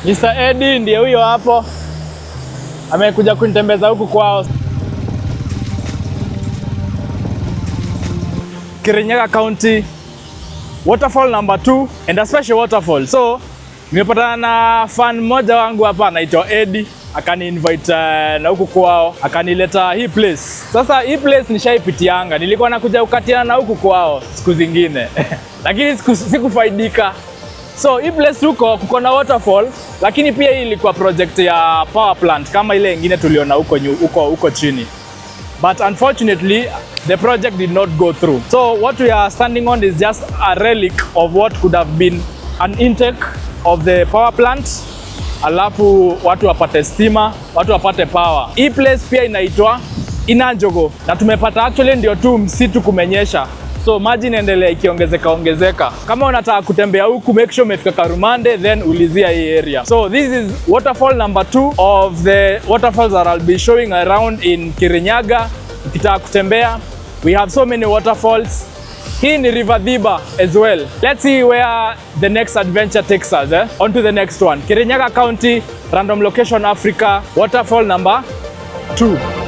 Mr. Eddie ndiye huyo hapo. Amekuja kunitembeza huku kwao. Kirinyaga County, Waterfall number 2 and a special waterfall. So, nimepatana na fan mmoja wangu hapa anaitwa Eddie. Akani invite na huku kwao, akanileta hii place. Sasa hii place nishaipitianga. Nilikuwa nakuja kukatiana na huku kwao siku zingine. Lakini sikufaidika. So hii place kuko na waterfall, lakini pia hii ilikuwa project ya power plant kama ile nyingine tuliona huko chini. But unfortunately, the project did not go through. So what we are standing on is just a relic of what could have been an intake of the power plant. Alafu watu wapate stima, watu wapate power. Hii place pia inaitwa Njugu. Na tumepata actually ndio tu msitu kumenyesha. So maji inaendelea ikiongezeka. Kama unataka kutembea huku, make sure umefika Karumande, then ulizia hii area. So this is waterfall number 2 of the waterfalls that I'll be showing around in Kirinyaga. Ukitaka kutembea, we have so many waterfalls. Hii ni River Dhiba as well. Let's see where the next adventure takes us. On to the next one. Kirinyaga County, random location Africa, waterfall number 2.